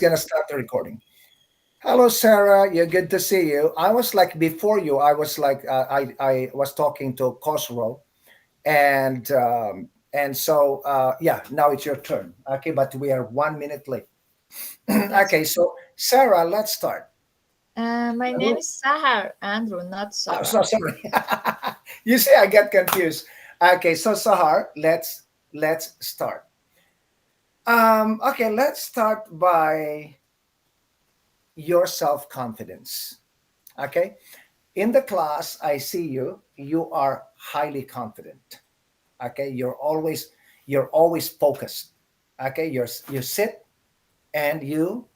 gonna start the recording. Hello, Sarah. You're good to see you. I was like before you. I was like I was talking to Khosrow, and so yeah. Now it's your turn. Okay, but we are 1 minute late. Yes. Okay, so Sarah, let's start. My name is Sahar, Andrew, not Oh, Sarah. so sorry. You see, I get confused. Okay, so Sahar, let's start. Okay, let's start by your self confidence. Okay, in the class I see you are highly confident. Okay, you're always focused. Okay, you sit and you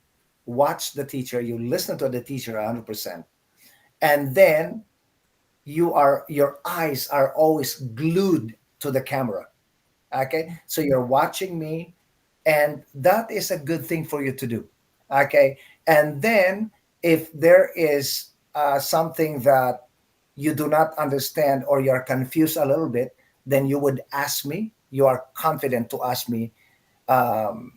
watch the teacher, you listen to the teacher 100%, and then your eyes are always glued to the camera. Okay, so you're watching me, and that is a good thing for you to do. Okay, and then if there is something that you do not understand or you're confused a little bit, then you would ask me. You are confident to ask me um,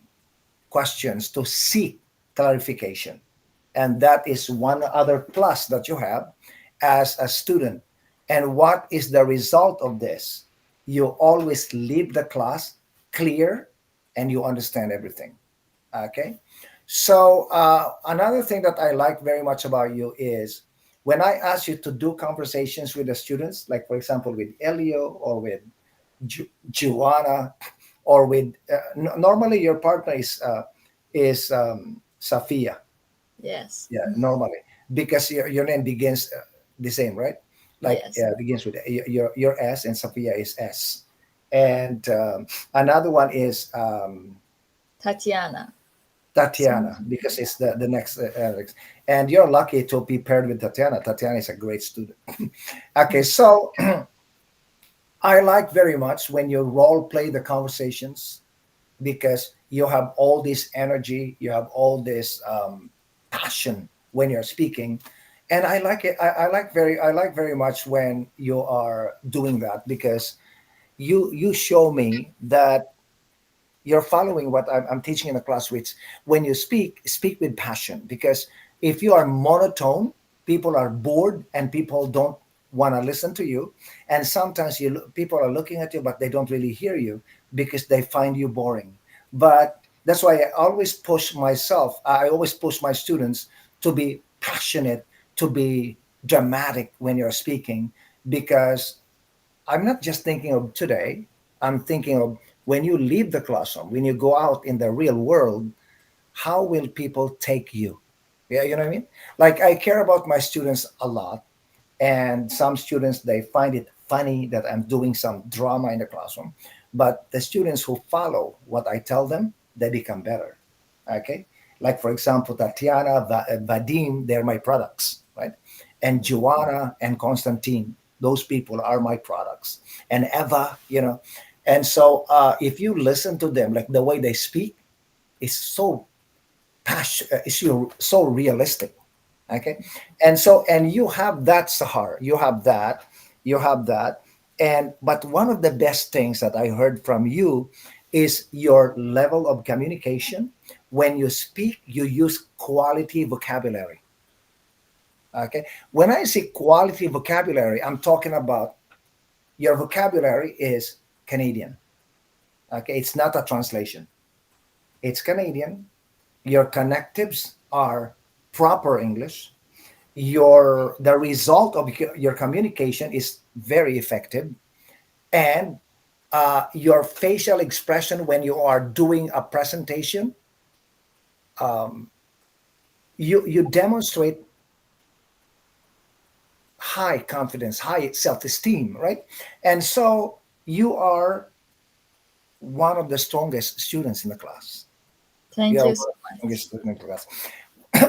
questions to seek clarification. And that is one other plus that you have as a student. And what is the result of this? You always leave the class clear and you understand everything. Okay. So, another thing that I like very much about you is when I ask you to do conversations with the students, like for example, with Elio or with Juana or with normally your partner is Safia. Yes. Yeah, normally because your name begins the same, right? Like Yes. begins with your S and Safia is S, and another one is Tatiana. So, Tatiana because it's the next Alex, and you're lucky to be paired with Tatiana. Tatiana is a great student. Okay, so I like very much when you role play the conversations because you have all this energy, you have all this passion when you're speaking, and I like it. I like very much when you are doing that because you show me that you're following what I'm teaching in the class, which when you speak with passion. Because if you are monotone, people are bored and people don't want to listen to you. And sometimes people are looking at you, but they don't really hear you because they find you boring. But that's why I always push my students to be passionate, to be dramatic when you're speaking, because I'm not just thinking of today. I'm thinking of when you leave the classroom, when you go out in the real world, how will people take you? Yeah, you know what I mean? Like I care about my students a lot, and some students they find it funny that I'm doing some drama in the classroom, but the students who follow what I tell them, they become better. Okay, like for example, Tatiana, Vadim, they're my products, right? And Joanna and Constantine, those people are my products. And Eva, and so if you listen to them, like the way they speak, is so so realistic. Okay, and you have that, Sahar, you have that. And but one of the best things that I heard from you is your level of communication. When you speak, you use quality vocabulary. Okay, when I say quality vocabulary, I'm talking about your vocabulary is Canadian. Okay, it's not a translation, it's Canadian. Your connectives are proper English. The result of your communication is very effective, and your facial expression when you are doing a presentation, um, you demonstrate high confidence, high self-esteem, right? And so you are one of the strongest students in the class. You thank are you one so of the much. strongest students in the class.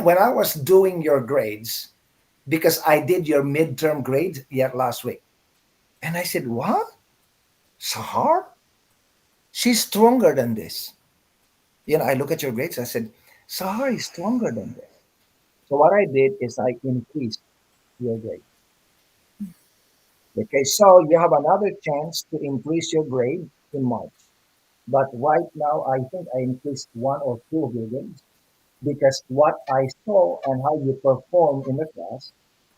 When I was doing your grades, because I did your midterm grade yet last week, and I said, "What? Sahar? She's stronger than this." I look at your grades. I said, "Sahar is stronger than this." So what I did is I increased your grade. Okay, so you have another chance to increase your grade in March. But right now, I think I increased one or two of your grades. because what I saw and how you perform in the class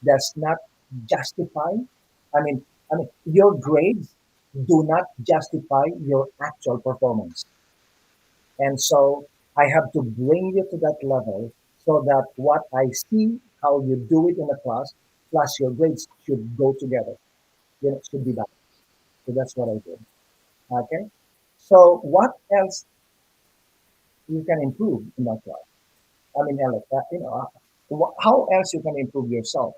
does not justify. I mean, your grades do not justify your actual performance, and so I have to bring you to that level so that what I see, how you do it in the class, plus your grades should go together. You know, should be that. So that's what I do. Okay. So what else you can improve in that class? I mean, Alex, how else you can improve yourself?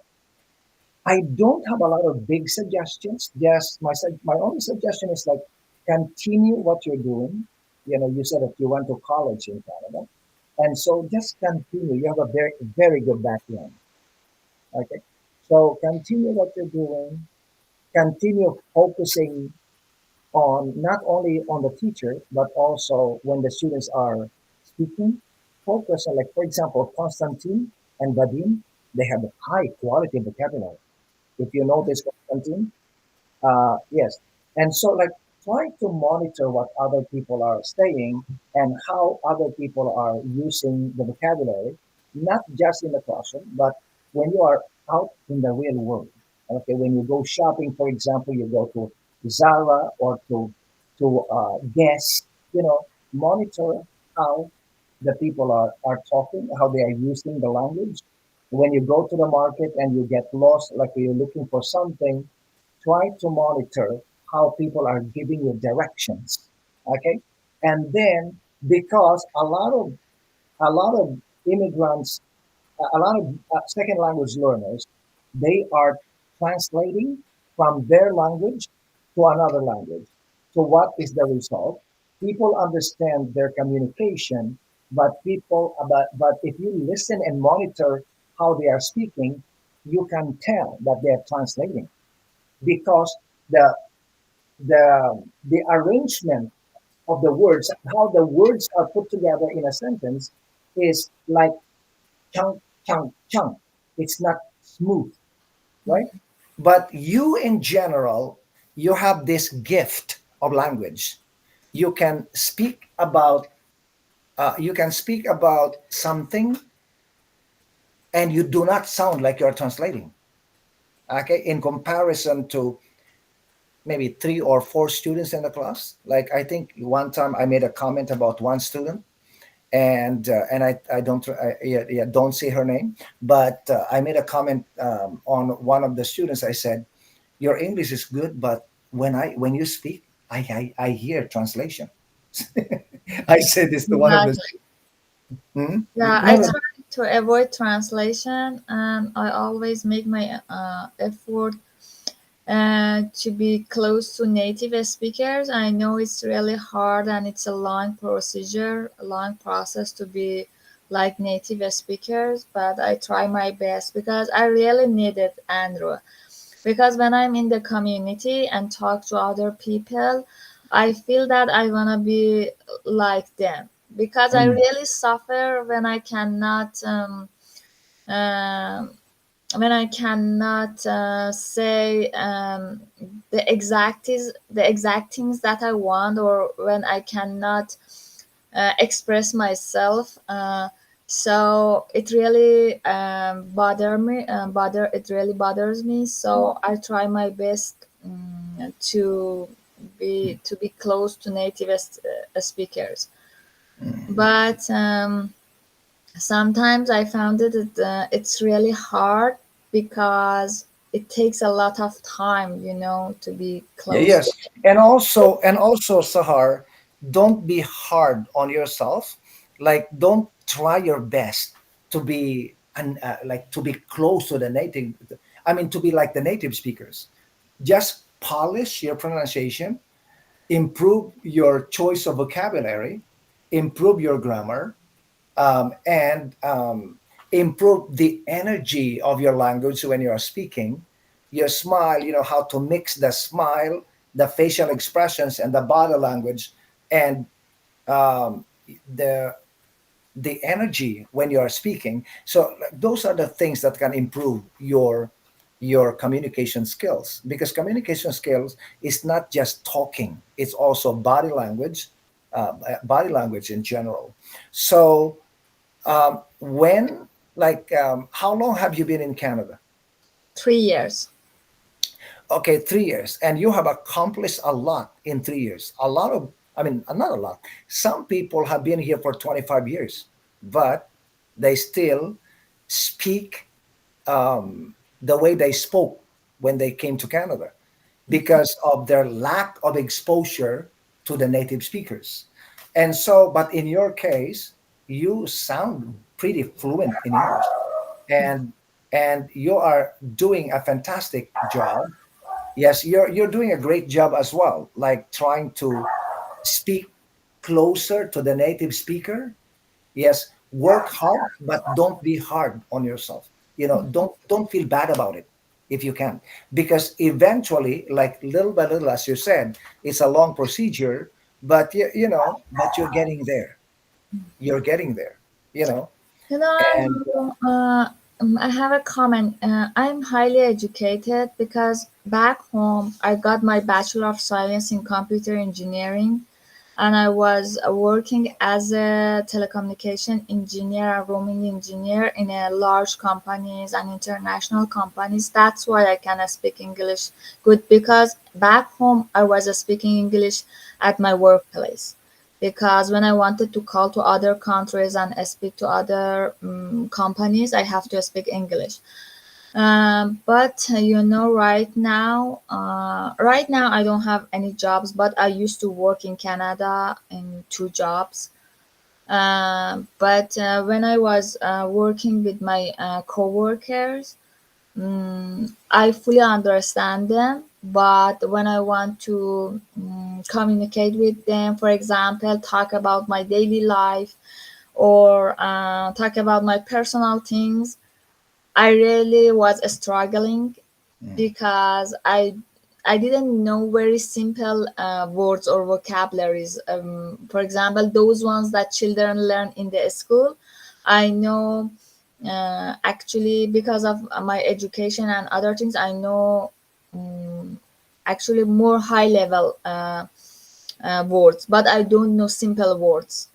I don't have a lot of big suggestions. Just my only suggestion is like continue what you're doing. You know, you said that you went to college in Canada, and so just continue. You have a very good background. Okay, so continue what you're doing. Continue focusing on not only on the teacher but also when the students are speaking. Focus on, like, for example, Constantine and Vadim. They have a high quality vocabulary. If you notice, Constantine, yes. And so, like, try to monitor what other people are saying and how other people are using the vocabulary, not just in the classroom, but when you are out in the real world. Okay, when you go shopping, for example, you go to Zara or to Guess, monitor how the people are talking, how they are using the language. When you go to the market and you get lost, like you're looking for something, try to monitor how people are giving you directions. Okay, and then because a lot of immigrants, a lot of second language learners, they are translating from their language to another language. So what is the result? People understand their communication, but if you listen and monitor how they are speaking, you can tell that they are translating because the the arrangement of the words, how the words are put together in a sentence, is like chunk, chunk, chunk. It's not smooth, right? But you, in general, you have this gift of language. You can speak about something, and you do not sound like you're translating. Okay, in comparison to maybe three or four students in the class. Like I think one time I made a comment about one student, and I don't yeah, don't say her name, but I made a comment on one of the students. I said, "Your English is good, but when you speak, I hear translation." I said this to one of the. Exactly. Hmm? Yeah, I No, no. try to avoid translation, and I always make my effort to be close to native speakers. I know it's really hard and it's a long procedure, a long process to be like native speakers, but I try my best because I really need it, Andrew. Because when I'm in the community and talk to other people, I feel that I want to be like them because I Mm, really suffer um, when I cannot say the exact things that I want, or when I cannot express myself. So it really it really bothers me. So I try my best to be close to native speakers. mm. But sometimes I found it's really hard because it takes a lot of time, to be close to. Yes, and also, Sahar, don't be hard on yourself. Like, don't try your best to be like to be close to the native. I mean, to be like the native speakers. Just polish your pronunciation, improve your choice of vocabulary, improve your grammar, and improve the energy of your language when you are speaking. Your smile, how to mix the smile, the facial expressions, and the body language, and um, the the energy when you are speaking. So like, those are the things that can improve your communication skills, because communication skills is not just talking; it's also body language in general. So When, like, how long have you been in Canada? 3 years. Okay, 3 years, and you have accomplished a lot in 3 years. A lot of, I mean, not a lot. Some people have been here for 25 years, but they still speak the way they spoke when they came to Canada because of their lack of exposure to the native speakers. And so, but in your case, you sound pretty fluent in English, and you are doing a fantastic job. Yes, you're doing a great job as well, like trying to speak closer to the native speaker. Yes, work hard, but don't be hard on yourself. Don't feel bad about it if you can, because eventually, like little by little, as you said, it's a long procedure, but but you're getting there. You're getting there. You know, and I have a comment. I'm highly educated because back home I got my Bachelor of Science in Computer Engineering, and I was working as a telecommunication engineer, a roaming engineer in a large companies and international companies. That's why I can speak English good, because back home I was speaking English at my workplace. Because when I wanted to call to other countries and speak to other companies, I have to speak English. But right now I don't have any jobs. But I used to work in Canada in two jobs. But when I was working with my coworkers, I fully understand them. But when I want to communicate with them, for example, talk about my daily life or talk about my personal things, I really was struggling mm, because I didn't know very simple words or vocabularies. For example, those ones that children learn in the school, I know actually because of my education and other things. I know um, actually more high level words, but I don't know simple words.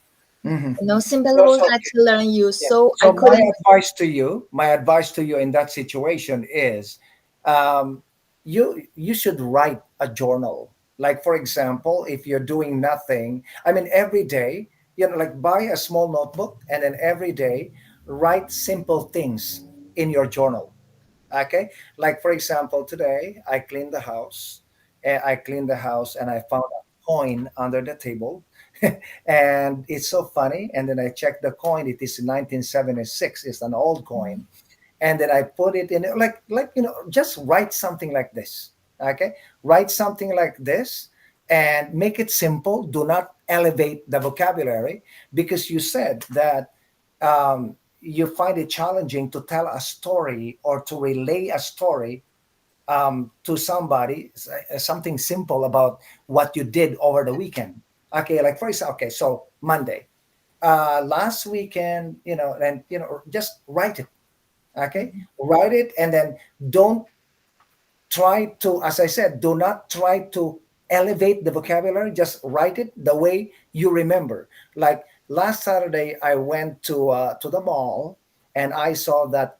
mhm. No simple so words so that children use, Yeah. so I So couldn't. my advice to you in that situation is, um, you should write a journal. Like for example, if you're doing nothing, I mean, every day, like buy a small notebook and then every day write simple things in your journal. Okay, like for example, today I cleaned the house, and I found a coin under the table, and it's so funny. And then I checked the coin; it is 1976. It's an old coin, and then I put it in, like just write something like this. Okay, write something like this, and make it simple. Do not elevate the vocabulary, because you said that you find it challenging to tell a story or to relay a story to somebody, something simple about what you did over the weekend. Okay, like for example, okay, so Monday, last weekend, and just write it. Okay, write it, and then don't try to, as I said, do not try to elevate the vocabulary. Just write it the way you remember. Like last Saturday, I went to the mall, and I saw that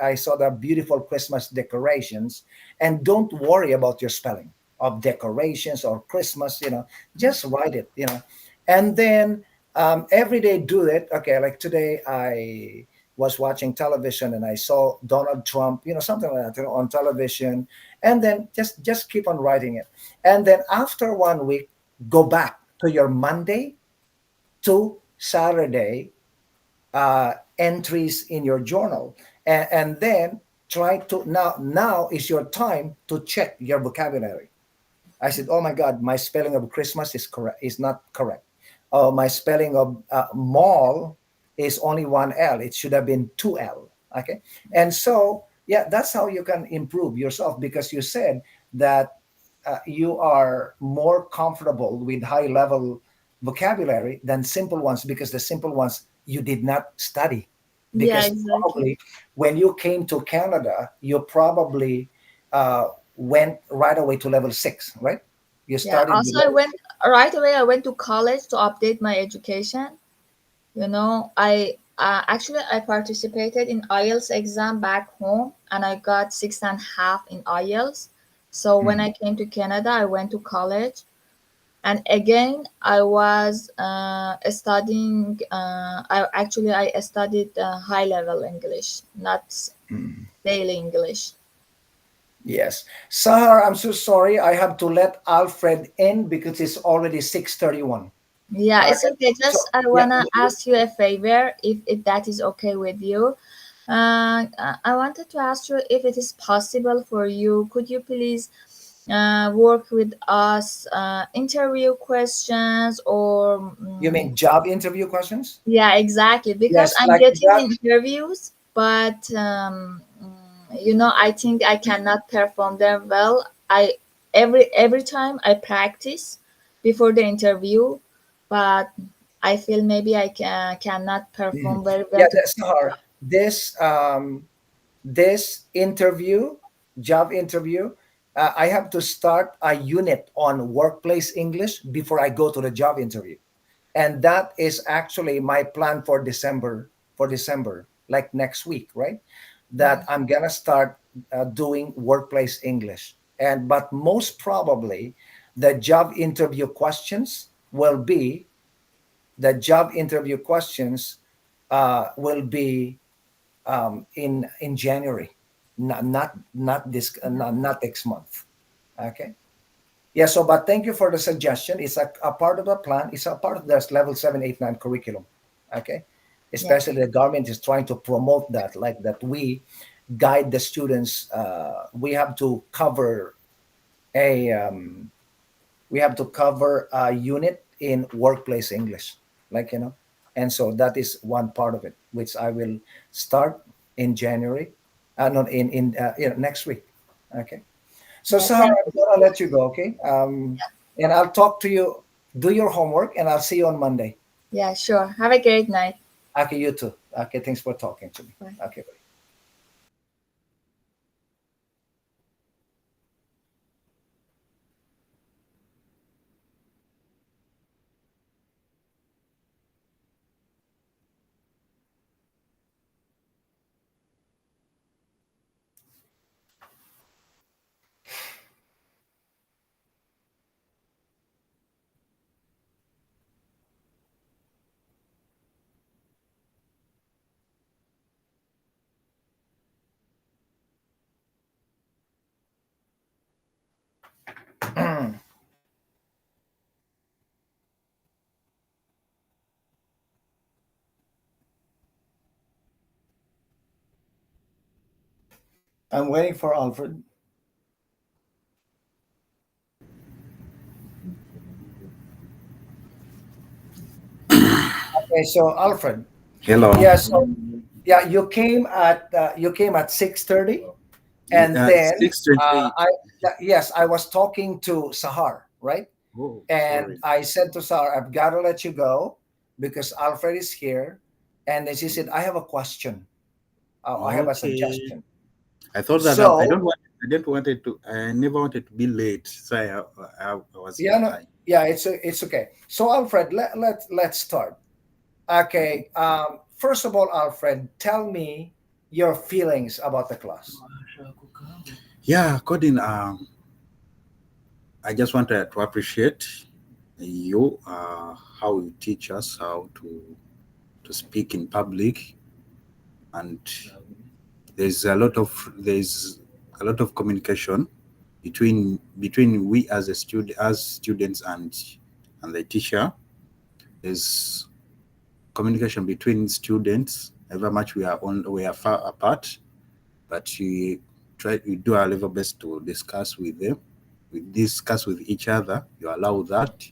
I saw the beautiful Christmas decorations. And don't worry about your spelling of decorations or Christmas. Just write it. And then every day do it. Okay, like today I was watching television and I saw Donald Trump, something like that, on television, and then just keep on writing it. And then after 1 week, go back to your Monday to Saturday entries in your journal, and then try to, now is your time to check your vocabulary. I said, "Oh my God, my spelling of Christmas is not correct. Oh, my spelling of mall is only one L. It should have been two L." Okay, and so yeah, that's how you can improve yourself, because you said that you are more comfortable with high level vocabulary than simple ones, because the simple ones you did not study. Yeah, Because exactly. probably when you came to Canada, you probably uh, went right away to level 6, right? You Yeah. started with Also, I level went right away. I went to college to update my education. I participated in IELTS exam back home, and I got 6.5 in IELTS. So when I Hmm. came to Canada, I went to college, and again I was studying. I studied high level English, not Hmm. daily English. Yes. Sahar, I'm so sorry. I have to let Alfred in because it's already 6:31. Yeah, it's Okay. okay. So Just I yeah, wanna ask you a favor, if that is okay with you. I wanted to ask you if it is possible for you. Could you please work with us, interview questions, or you mean job interview questions? yeah, exactly. Because Yes, I'm like getting that. interviews, but I think I cannot perform them well. Every time I practice before the interview, but I feel maybe cannot Mhm. perform very well Yeah, to. that's Sahar. This interview, job interview, I have to start a unit on workplace English before I go to the job interview. And that is actually my plan for December, like next week, right? That I'm gonna start doing workplace English. And but most probably the job interview questions will be the job interview questions will be in January, not this not next month. Okay. Yeah. So, but thank you for the suggestion. It's a part of the plan. It's a part of this level 7, 8, 9 curriculum. Okay. Yeah, Especially the government is trying to promote that, like that we guide the students. We have to cover a unit in workplace English, and so that is one part of it, which I will start in January, not next week. Okay. So yeah. Sahar, Thank I'm you. gonna let you go. Okay. And I'll talk to you. Do your homework, and I'll see you on Monday. Yeah, sure. Have a great night. Okay, you too. Okay, thanks for talking to me. Bye. Okay. I'm waiting for Alfred. Okay, so Alfred. Hello. Yeah. So yeah, you came at 6:30. And then 6:28. yes, I was talking to Sahar, right? Oh, And sorry. I said to Sahar, I've got to let you go because Alfred is here. And then she said, I have a question. I have a Okay. suggestion. I thought that So I didn't wanted to. I never wanted to be late, so I was yeah, on no, time. yeah, it's okay. So Alfred, let's start. Okay. First of all, Alfred, tell me your feelings about the class. Yeah, Coding. I just wanted to appreciate you. How you teach us how to speak in public, and there's a lot of communication between we as a student as students and the teacher. There's communication between students, however much we are far apart, but we do our level best to discuss with them. We discuss with each other. You allow that.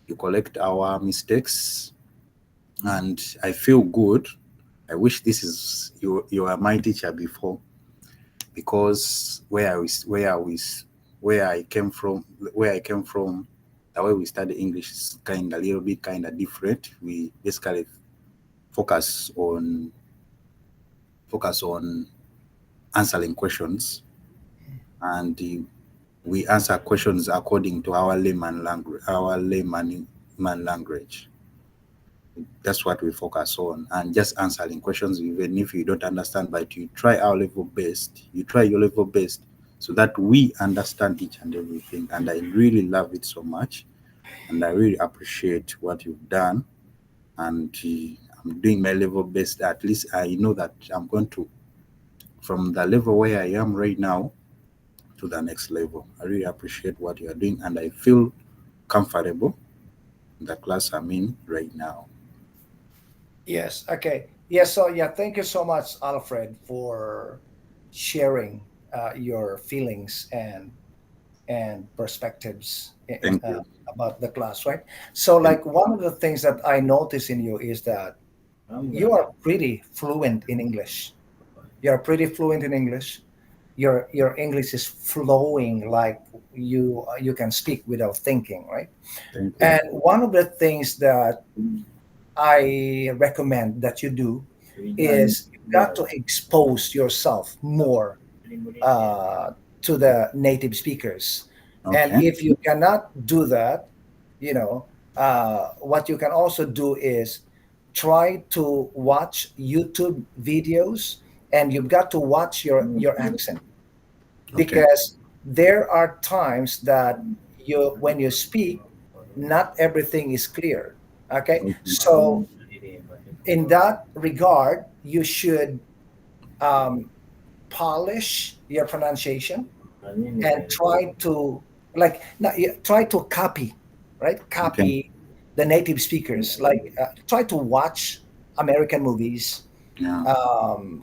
You collect our mistakes, and I feel good. I wish this is you are my teacher before, because where I came from, the way we study English is kind of a little bit kind of different. We basically focus on focus on answering questions, and we answer questions according to our layman language. That's what we focus on, and just answering questions even if you don't understand, but you try our level best, you try your level best, so that we understand each and everything. And I really love it so much, and I really appreciate what you've done. And I'm doing my level best. At least I know that I'm going to, from the level where I am right now to the next level. I really appreciate what you are doing, and I feel comfortable in the class I'm in right now. Yes. Okay. Yes. So yeah, thank you so much, Alfred, for sharing your feelings and perspectives Thank you. about the class, right? So, Thank like one of the things that I notice in you is that you are pretty fluent in English. You're pretty fluent in English. Your English is flowing like you can speak without thinking, right? thank you. And one of the things that I recommend that you do is you've got to expose yourself more uh, to the native speakers. And Okay. if you cannot do that, you know, what you can also do is try to watch YouTube videos, and you've got to watch your accent, Okay. because there are times that you when you speak, not everything is clear. Okay, Okay. so in that regard, you should um, polish your pronunciation and try to try to copy, right? Okay. Copy the native speakers. Like try to watch American movies, Yeah.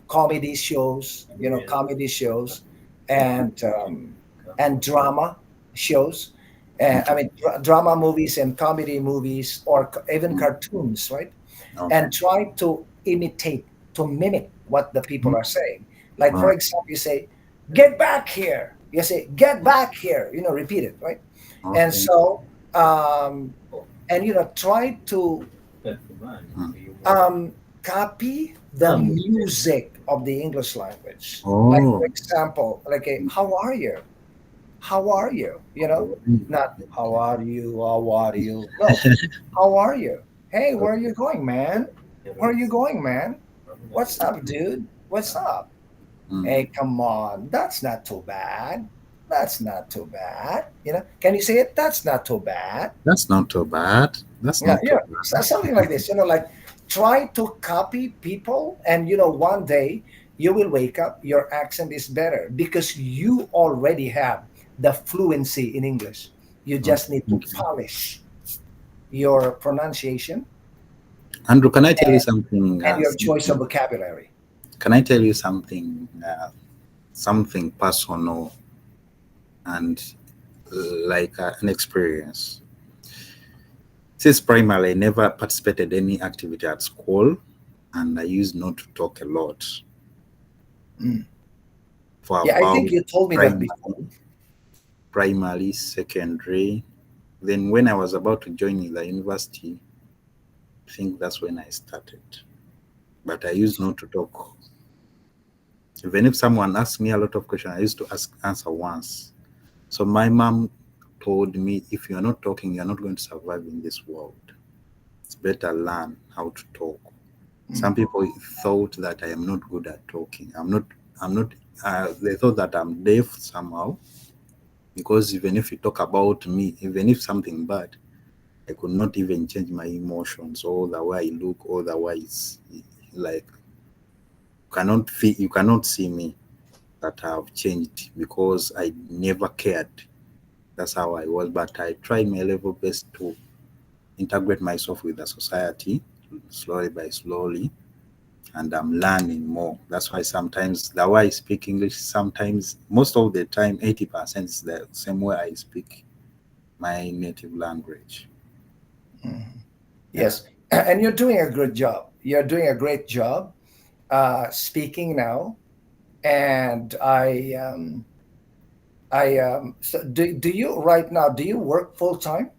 comedy shows, comedy shows, and um, and drama shows. I Okay. mean, drama movies and comedy movies, or even Mm. cartoons, right? Okay. And try to imitate, to mimic what the people Mm. are saying. Like, All for right. example, you say, "Get back here." You say, "Get back here." Repeat it, right? And Okay. so, and try to Mm. copy the music of the English language. Like, for Oh. example, like a "How are you? How are you?" Not "How are you? How are you?" No, "How are you? Hey, where are you going, man? Where are you going, man? What's up, dude? What's up? Mm. Hey, come on. That's not too bad. That's not too bad. Can you say it? That's not too bad. That's not too bad. That's Yeah, not too yeah. bad. Something like this. Like try to copy people, and one day you will wake up, your accent is better because you already have the fluency in English. You Okay. just need to Thank you. polish your pronunciation Andrew, can I tell you and, something? and your choice of vocabulary. Can I tell you something? Something personal and like an experience. Since primary, I never participated any activity at school, and I used not to talk a lot Mm. for Yeah, I about think you told me that before. primary, primary, secondary. Then when I was about to join the university, I think that's when I started. But I used not to talk. Even if someone asked me a lot of questions, I used to answer once. So my mom told me, if you're not talking, you're not going to survive in this world. It's better learn how to talk. Mm. Some people thought that I am not good at talking. I'm not, they thought that I'm deaf somehow, because even if you talk about me, even if something bad, I could not even change my emotions or the way I look or the way it's like, you cannot see me that I've changed because I never cared. That's how I was. But I tried my level best to integrate myself with the society slowly by slowly, and I'm learning more. That's why sometimes the way I speak English, sometimes most of the time, 80% is the same way I speak my native language. Mhm. Yeah. Yes, and you're doing a good job. You're doing a great job speaking now. And so do you right now? Do you work full time?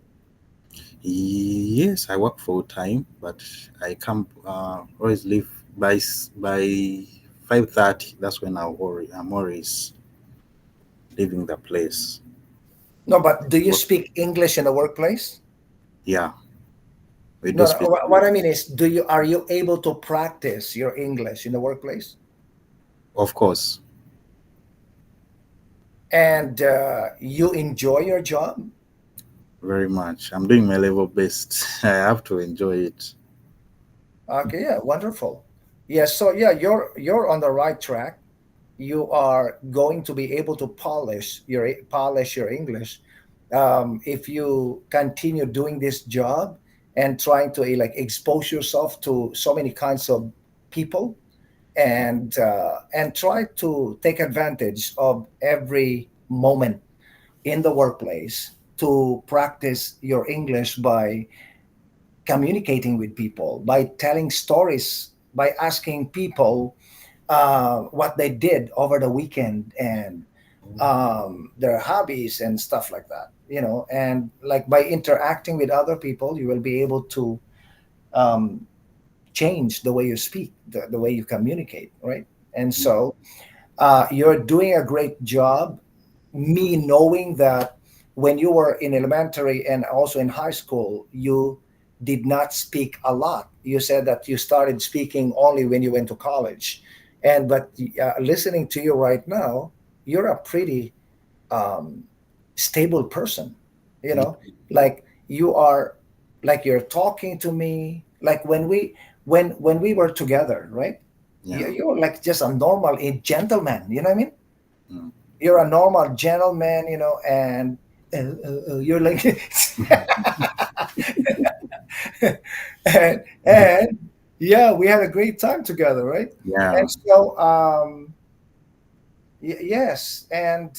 Yes, I work full time, but I come always leave by 5:30. That's when I'm always leaving the place. No, but do you What? speak English in the workplace? Yeah. We do No, no. speak What I English. mean is, are you able to practice your English in the workplace? Of course, And you enjoy your job? very much. I'm doing my level best. I have to enjoy it. Okay, yeah, wonderful. Yes, so yeah, you're on the right track. You are going to be able to polish your English if you continue doing this job and trying to like expose yourself to so many kinds of people and try to take advantage of every moment in the workplace to practice your English by communicating with people, by telling stories, by asking people what they did over the weekend and their hobbies and stuff like that, and like by interacting with other people, you will be able to um, change the way you speak, the way you communicate, right? And so you're doing a great job. Me knowing that when you were in elementary and also in high school, you did not speak a lot. You said that you started speaking only when you went to college. And but listening to you right now, you're a pretty um, stable person. You know, like you are, like you're talking to me, like when we were together, right? Yeah. You're like just a normal a gentleman. You know what I mean? Mm. You're a normal gentleman, and you're like, and yeah, we had a great time together, right? Yeah. And so, yes, and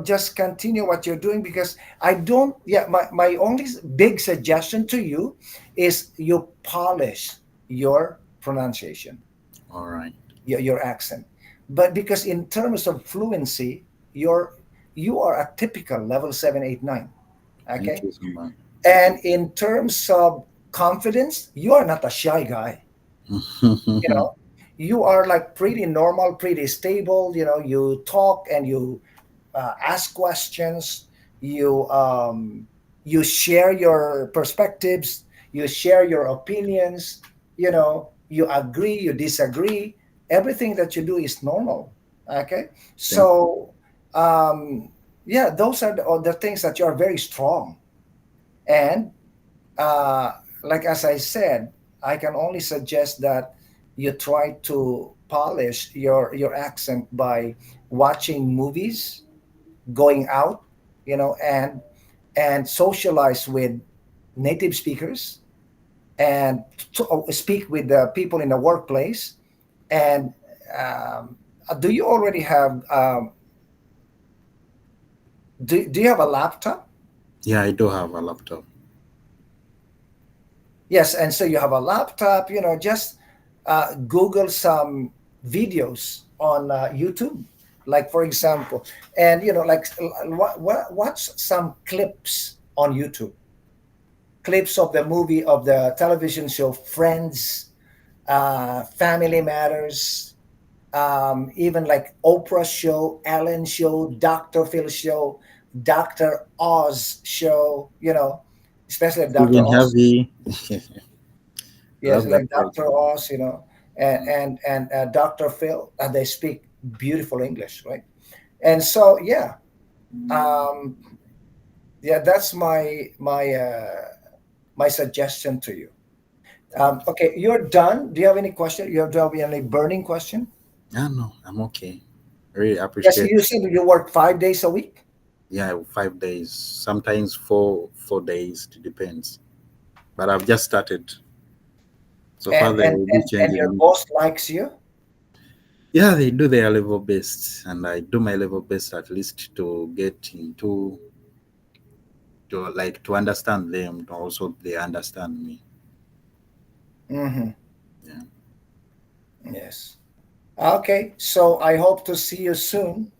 just continue what you're doing because I don't. Yeah, my only big suggestion to you is you polish your pronunciation, All right. your accent. But because in terms of fluency, you're you are a typical level 7, 8, 9. Thank Okay. you so much. And in terms of confidence, you are not a shy guy. You know, you are like pretty normal, pretty stable. You talk and you ask questions. You share your perspectives. You share your opinions. You agree, you disagree. Everything that you do is normal. Okay. Thank So um, yeah, those are the things that you are very strong. And uh, like as I said, I can only suggest that you try to polish your accent by watching movies, going out, and socialize with native speakers and to speak with the people in the workplace. And do you already have do you have a laptop? Yeah, I do have a laptop. Yes, and so you have a laptop, just Google some videos on YouTube, like for example, and like watch some clips on YouTube, clips of the movie of the television show Friends, Family Matters, even like Oprah show, Ellen show, Dr. Phil show, Dr. Oz show, especially Dr. Stephen Oz. Harvey. I Yes, love that like Dr. program. Oz, and Mm. Dr. Phil, they speak beautiful English, right? And so, yeah, um, yeah, that's my suggestion to you. Okay, you're done. Do you have any question? Do you have any burning question? Yeah, no, I'm okay. Really Yes, appreciate. you said you work 5 days a week, Yeah, 5 days, sometimes four days. It depends. But I've just started. So far, and there and will be and, and changes. your boss likes you. Yeah, they do their level best, and I do my level best at least to get into to understand them. Also, they understand me. Hmm. Yeah. Yes. Okay, so I hope to see you soon.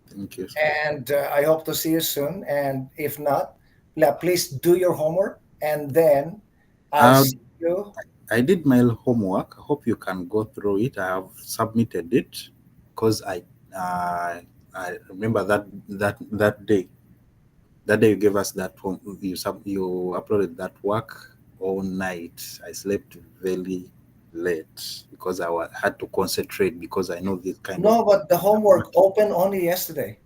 Thank you. And I hope to see you soon. And if not, please do your homework, and then I'll Uh, see you. I did my homework. I hope you can go through it. I have submitted it because I remember that day That day you gave us that home, you uploaded that work all night. I slept very late because had to concentrate because I know this kind of No, but the work. homework opened only yesterday.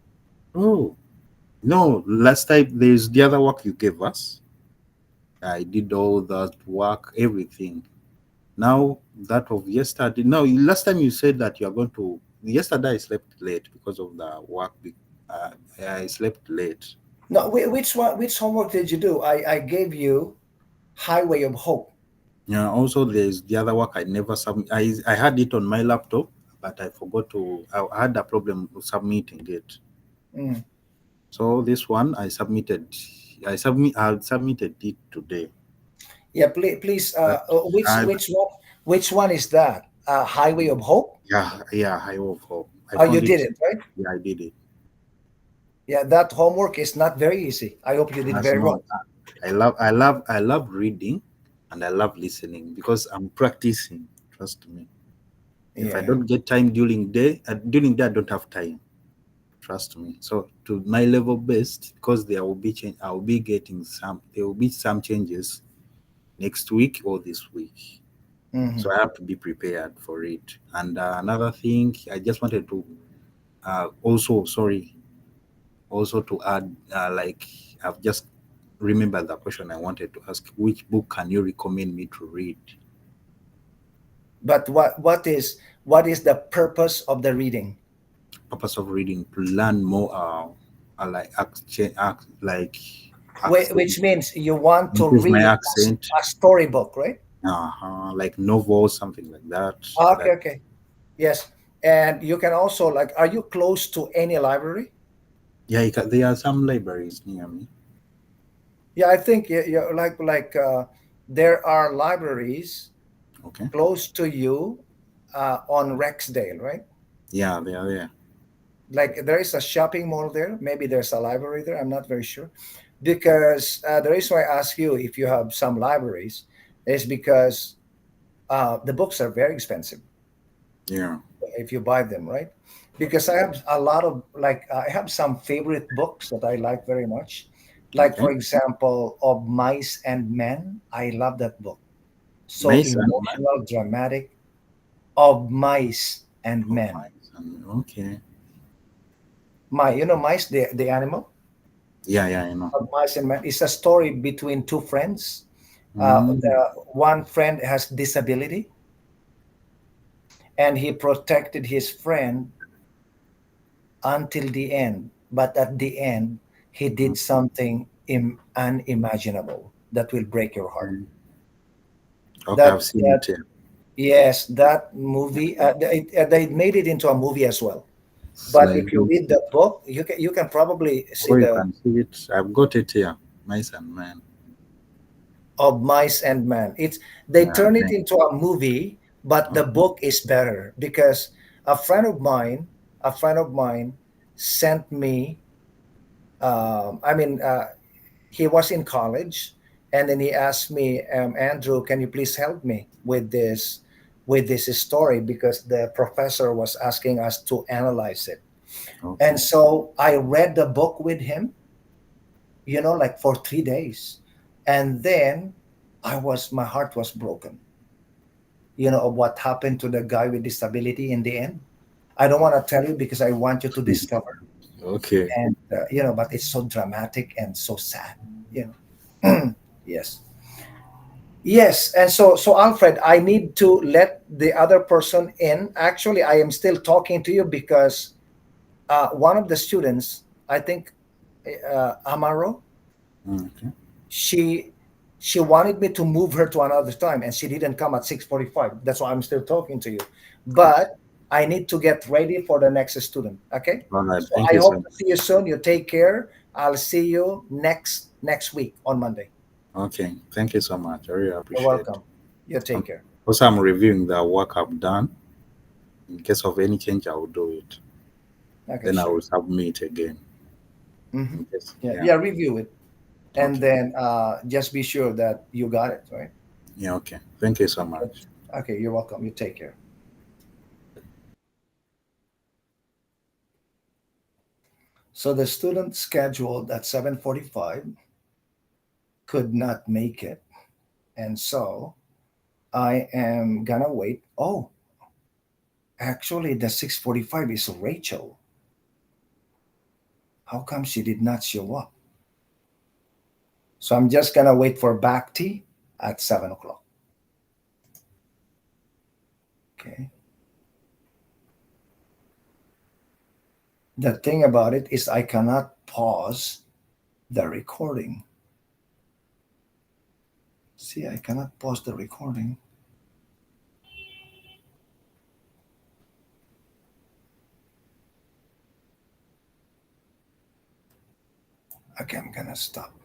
Oh no! Last time there's the other work you gave us. I did all that work, everything. Now that of yesterday. No, last time you said that you are going to. Yesterday I slept late because of the work. Uh, I slept late. No, which one? Which homework did you do? I gave you Highway of Hope. Yeah. Also, there's the other work I never submit. I had it on my laptop, but I forgot to. I had a problem with submitting it. Mm. So this one I submitted. I submitted it today. Yeah, please, please. But I Which one is that? Highway of Hope. yeah, I hope. I Oh, you found did it. it, right? Yeah, I did it. Yeah, that homework is not very easy. I hope you did That's very not. well. I love reading, and I love listening because I'm practicing. Trust me. If I Yeah. don't get time during day I don't have time. Trust me. So to my level best, because there will be change. I will be getting some. There will be some changes next week or this week. Hmm. So I have to be prepared for it. And another thing, I just wanted to also sorry also to add like I've just remembered the question I wanted to ask. Which book can you recommend me to read? But what is the purpose of the reading? Purpose of reading to learn more. Like like Which accent, means you want to improve my read accent. a storybook, right? Like novels, something like that. Okay, That okay. Yes. And you can also like, are you close to any library? yeah, there are some libraries near me. Yeah, I think there are libraries Okay. close to you on Rexdale, right? Yeah, they are there. Like there is a shopping mall there. Maybe there's a library there. I'm not very sure. Because the reason why I ask you if you have some libraries is because the books are very expensive Yeah. if you buy them, right? Because I have a lot of I have some favorite books that I like very much. Like Okay. for example, of Mice and Men. I love that book. So Nice and man. emotional, dramatic. Of Mice and Oh Men. my son. Okay. Mice, the animal. Yeah, yeah, I know. Of Mice and Men. It's a story between two friends. Mm, The one friend has disability, and he protected his friend until the end. But at the end, he did something unimaginable that will break your heart. okay. Okay, That I've seen that it here. yes, that movie. They made it into a movie as well. It's But like if you read the book, you can probably see oh, you the can see it. I've got it here. Nice and man. of Mice and Men. They Yeah, turn it thank. into a movie, but the Okay. book is better because a friend of mine, a friend of mine, sent me. I mean, he was in college, and then he asked me, Andrew, can you please help me with this story because the professor was asking us to analyze it. And Okay. so I read the book with him, like for 3 days, and then my heart was broken, of what happened to the guy with disability in the end. I don't want to tell you because I want you to discover, Okay. and but it's so dramatic and so sad, you know. Yes. Yes, and so Alfred, I need to let the other person in. Actually, I am still talking to you because one of the students, I think, Amaro, Okay. she she wanted me to move her to another time, and she didn't come at 6:45. That's why I'm still talking to you. Okay. But I need to get ready for the next student. Okay. All right. So Thank I you so hope much. to see you soon. You take care. I'll see you next week on Monday. Okay. Thank you so much. I really You're appreciate it. welcome. You Um, take care. Also, I'm reviewing the work I've done. In case of any change, I will do it. Okay, Then I sure. will submit again. Hmm. In case, Yeah, yeah. yeah. Review it, and Okay. then just be sure that you got it right. Yeah. Okay. Thank you so Okay. much. Okay. You're welcome. You take care. So the student scheduled at 7:45 could not make it. And so I am gonna wait. Oh, actually the 6:45 is Rachel. How come she did not show up? So I'm just gonna wait for Bhakti at 7 o'clock. Okay. The thing about it is I cannot pause the recording. See, I cannot pause the recording. Okay, I'm gonna stop.